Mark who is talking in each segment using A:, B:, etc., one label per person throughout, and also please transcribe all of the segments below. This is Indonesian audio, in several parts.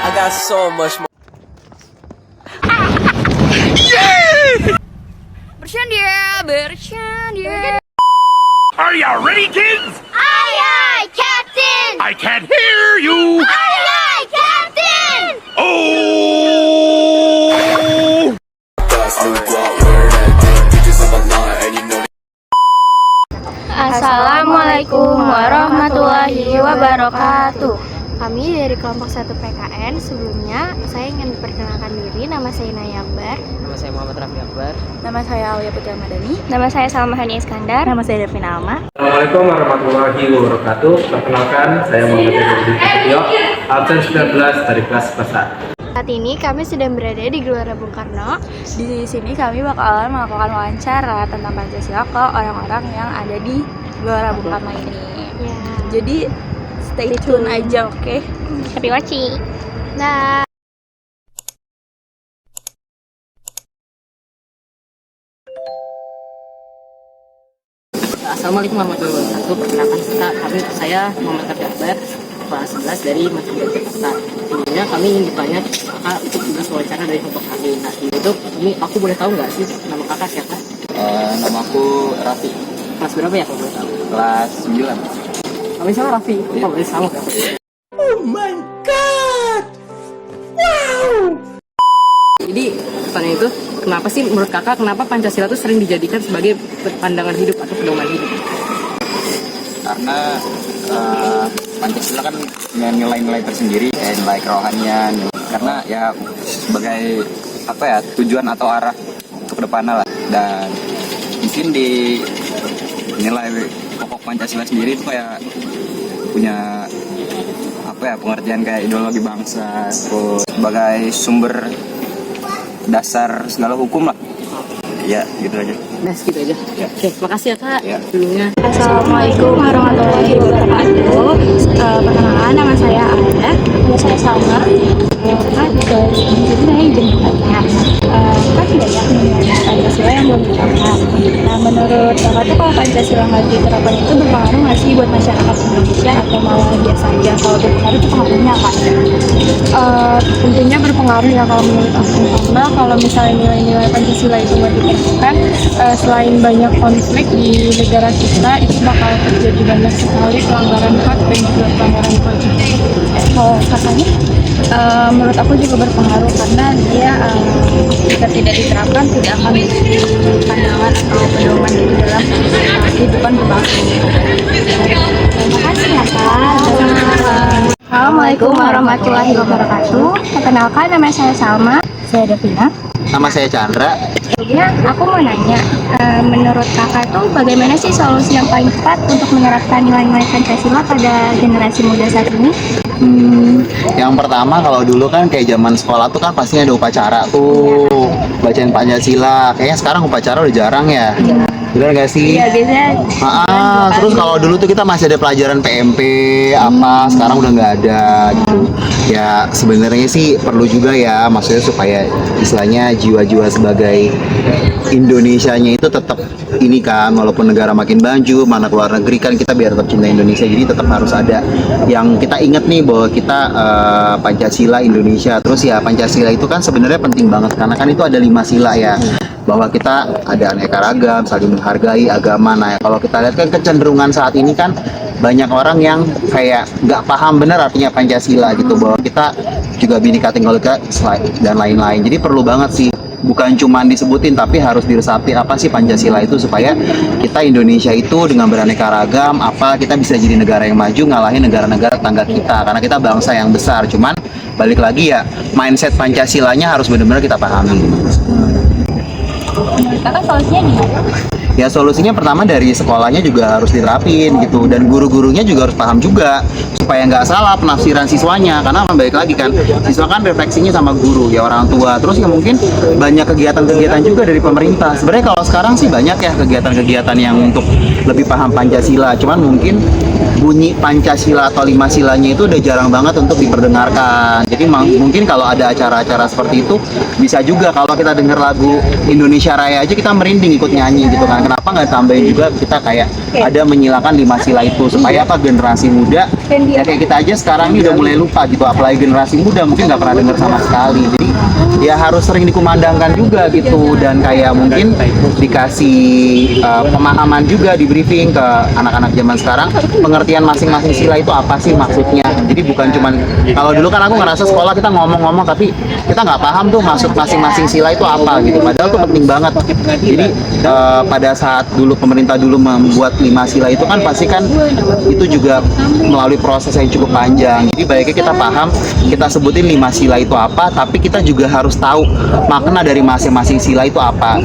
A: I got so much more.
B: Bercanda, bercanda.
C: Are you ready, kids?
D: Aye, aye, Captain!
C: I can't hear you.
D: Aye, aye, Captain!
C: Oh!
E: Assalamualaikum warahmatullahi wabarakatuh. Kami dari kelompok 1 PKN. Sebelumnya saya ingin memperkenalkan diri. Nama saya Naya Akbar.
A: Nama saya Muhammad Raffi Akbar.
E: Nama saya Alia Putra Madani. Nama saya Salma Hani Iskandar. Nama saya Devina Alma.
F: Assalamualaikum warahmatullahi wabarakatuh. Perkenalkan, saya Muhammad Edi Prasetyo, absen 19 dari kelas 1.
E: Saat ini kami sedang berada di Gelora Bung Karno. Di sini kami bakalan melakukan wawancara tentang Pancasila ke orang-orang yang ada di Gelora Bung Karno ini. Ya. Jadi stay tune aja, oke? Happy watching. Nah.
G: Assalamualaikum warahmatullahi wabarakatuh. Perkenalkan saya Muhammad Raffi Akbar, kelas 11 dari Masyarakat Jakarta. Sebelumnya kami ingin bertanya kakak untuk tugas wawancara dari kelompok kami. Nah, di YouTube ini aku boleh tahu nggak sih nama kakak siapa?
H: Nama aku Raffi.
G: Kelas berapa ya kalau boleh tahu?
H: Kelas 9.
G: Kami sama Raffi. Oh, boleh sama kan?
C: Oh my God! Wow!
G: Jadi pertanyaan itu, kenapa sih menurut kakak kenapa Pancasila itu sering dijadikan sebagai pandangan hidup atau pedoman hidup?
H: Karena Pancasila kan punya nilai-nilai tersendiri, nilai kerohanian. Karena ya sebagai apa ya tujuan atau arah untuk kedepannya lah. Dan mungkin di nilai pokok Pancasila sendiri itu kayak punya apa ya pengertian kayak ideologi bangsa, terus sebagai sumber dasar segala hukum lah. Ya gitu aja.
G: Nah, segitu aja.
H: Ya.
G: Oke, makasih ya kak.
H: Ya.
G: Dulunya.
E: Assalamualaikum warahmatullahi wabarakatuh. Perkenalkan, nama saya Ada. Nama saya Salma. Kan juga saya izin bertanya. Kan banyak mengenai Pancasila yang belum diterapkan. Nah, menurut kakak tuh kalau Pancasila nggak diterapkan itu berpengaruh nggak sih buat masyarakat Indonesia atau malah biasa aja? Kalau berpengaruh itu pengaruhnya apa?
I: Tentunya berpengaruh ya kalau menurut aku, karena kalau misalnya nilai-nilai Pancasila itu nggak diterapkan, selain banyak konflik di negara kita, itu bakal terjadi banyak sekali pelanggaran hak dan juga pelanggaran konstitusi. Kalau katanya, menurut aku juga berpengaruh karena dia jika tidak diterapkan tidak akan menjadi pandangan atau pedoman di dalam kehidupan berbangsa.
E: Terima kasih ya Kak. Assalamualaikum warahmatullahi wabarakatuh. Perkenalkan, nama saya Salma. Saya Devina.
H: Nama saya Chandra.
E: Sebelumnya aku mau nanya, menurut kakak tuh bagaimana sih solusi yang paling tepat untuk menerapkan nilai-nilai Pancasila pada generasi muda saat ini?
H: Yang pertama kalau dulu kan kayak zaman sekolah tuh kan pasti ada upacara tuh bacain Pancasila. Kayaknya sekarang upacara udah jarang ya. Benar nggak sih?
E: Iya, biasanya.
H: Terus kalau dulu tuh kita masih ada pelajaran PMP apa, sekarang udah nggak ada gitu. Ya sebenarnya sih perlu juga ya, maksudnya supaya istilahnya jiwa-jiwa sebagai Indonesianya itu tetap ini kan, walaupun negara makin maju, mana keluar negeri kan kita biar tetap cinta Indonesia. Jadi tetap harus ada yang kita ingat nih bahwa kita Pancasila Indonesia. Terus ya Pancasila itu kan sebenarnya penting banget karena kan itu ada 5 sila ya. Bahwa kita ada aneka ragam, saling menghargai agama. Nah, kalau kita lihat kan kecenderungan saat ini kan banyak orang yang kayak nggak paham benar artinya Pancasila gitu, bahwa kita juga Bhinneka Tunggal Ika dan lain-lain. Jadi perlu banget sih, bukan cuma disebutin tapi harus diresapi apa sih Pancasila itu supaya kita Indonesia itu dengan beraneka ragam apa kita bisa jadi negara yang maju ngalahin negara-negara tetangga kita, karena kita bangsa yang besar. Cuman balik lagi ya, mindset Pancasilanya harus benar-benar kita pahami.
E: Menurut kakak solusinya gimana?
H: Ya solusinya pertama dari sekolahnya juga harus diterapin gitu, dan guru-gurunya juga harus paham juga supaya nggak salah penafsiran siswanya, karena balik lagi kan siswa kan refleksinya sama guru ya, orang tua. Terus ya mungkin banyak kegiatan-kegiatan juga dari pemerintah. Sebenarnya kalau sekarang sih banyak ya kegiatan-kegiatan yang untuk lebih paham Pancasila, cuman mungkin bunyi Pancasila atau 5 silanya itu udah jarang banget untuk diperdengarkan. Jadi mungkin kalau ada acara-acara seperti itu bisa juga kalau kita dengar lagu Indonesia Raya aja kita merinding ikut nyanyi gitu kan. Kenapa nggak tambahin juga kita kayak ada menyilakan 5 sila itu supaya apa generasi muda ya kayak kita aja sekarang ini udah mulai lupa gitu, apalagi generasi muda mungkin nggak pernah dengar sama sekali. Jadi ya harus sering dikumandangkan juga gitu, dan kayak mungkin dikasih pemahaman juga di briefing ke anak-anak zaman sekarang pengertian masing-masing sila itu apa sih maksudnya. Jadi bukan cuman kalau dulu kan aku ngerasa sekolah kita ngomong-ngomong tapi kita nggak paham tuh maksud masing-masing sila itu apa gitu, padahal tuh penting banget. Jadi pada saat dulu pemerintah dulu membuat 5 sila itu kan pasti kan itu juga melalui proses yang cukup panjang. Jadi baiknya kita paham, kita sebutin 5 sila itu apa, tapi kita juga harus tahu makna dari masing-masing sila itu apa,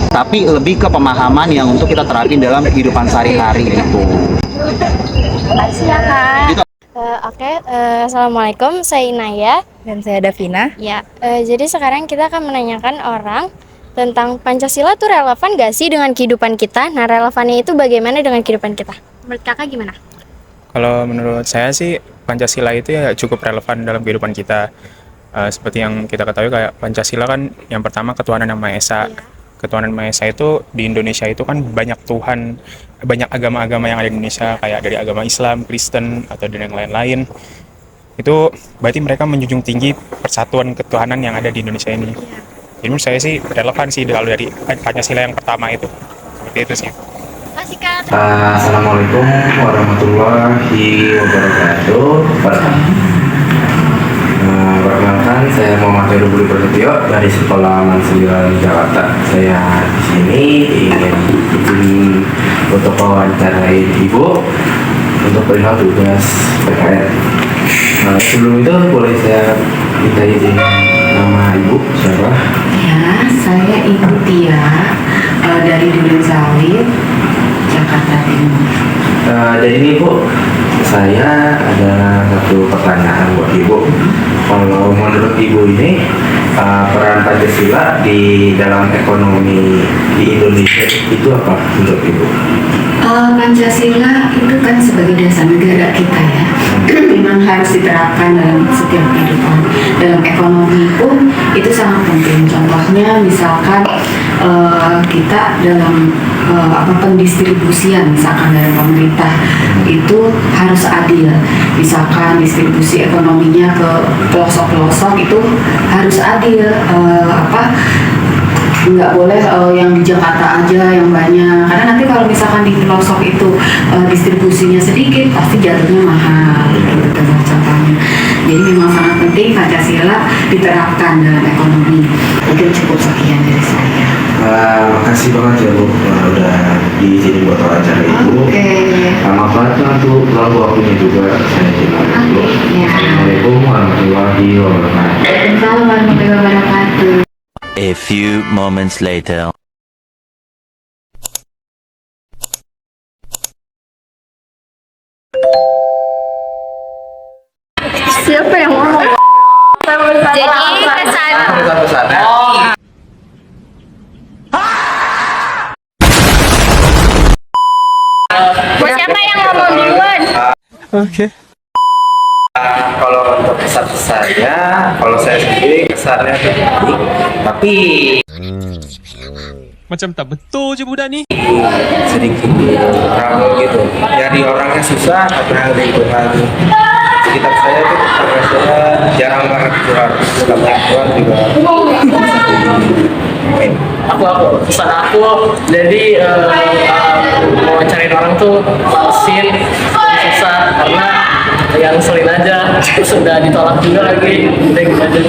H: tapi lebih ke pemahaman yang untuk kita terapin dalam kehidupan sehari-hari gitu.
E: Makasih ya Kak.
H: Gitu.
B: Assalamualaikum, saya Inaya.
I: Dan saya Davina.
B: Ya, jadi sekarang kita akan menanyakan orang tentang Pancasila tuh relevan gak sih dengan kehidupan kita? Nah, relevannya itu bagaimana dengan kehidupan kita? Menurut kakak gimana?
J: Kalau menurut saya sih Pancasila itu ya cukup relevan dalam kehidupan kita. Seperti yang kita ketahui kayak Pancasila kan yang pertama ketuhanan yang Maha Esa. Ketuhanan Maha Esa itu di Indonesia itu kan banyak Tuhan, banyak agama-agama yang ada di Indonesia kayak dari agama Islam, Kristen atau dan yang lain-lain. Itu berarti mereka menjunjung tinggi persatuan ketuhanan yang ada di Indonesia ini. Jadi menurut saya sih relevan sih kalau dari Pancasila yang pertama itu. Seperti itu sih.
F: Assalamualaikum warahmatullahi wabarakatuh. Perkenalkan, saya Muhammad Heru Budi Prasetyo dari Sekolah Mansiran Jakarta. Saya di sini ingin untuk mewawancarai Ibu untuk perihal tugas PKN. Sebelum itu boleh saya minta izin nama Ibu siapa?
K: Ya, saya Ibu Tia dari Duren Sawit, Jakarta Timur.
F: Jadi ini Bu, saya ada satu pertanyaan buat Ibu. Kalau menurut Ibu ini peran Pancasila di dalam ekonomi di Indonesia itu apa menurut Ibu?
K: Pancasila itu kan sebagai dasar negara kita ya, memang harus diterapkan dalam setiap kehidupan. Dalam ekonomi pun itu sangat penting. Contohnya misalkan kita dalam pendistribusian misalkan dari pemerintah itu harus adil. Misalkan distribusi ekonominya ke pelosok-pelosok itu harus adil. Nggak boleh yang di Jakarta aja yang banyak, karena nanti kalau misalkan di pelosok itu distribusinya sedikit pasti jatuhnya mahal gitu contohnya. Jadi memang sangat penting Pancasila diterapkan dalam ekonomi. Mungkin cukup sekian dari saya.
F: Makasih banget ya Bu, udah diizinin buat wawancara Ibu. Maaf banget untuk ganggu waktunya juga. Saya izin dulu. Assalamualaikum warahmatullahi wabarakatuh.
K: Waalaikumsalam warahmatullahi wabarakatuh.
L: A few moments later.
B: Siapa yang ngomong? Jadi pesan. Buat siapa yang ngomong duluan?
F: Oke. Kalau untuk kesan saya, kalau saya sendiri kesannya baik, tapi
C: Macam tak betul je budak ni.
F: sedikit kurang gitu. Jadi orangnya susah, tapi lingkungan sekitar saya tuh karena saya jarang banget keluar, keluar juga.
G: Aku pesan aku jadi mau cariin orang tuh malesin, susah karena yang ngeselin aja, terus udah ditolak juga lagi, udah gitu aja.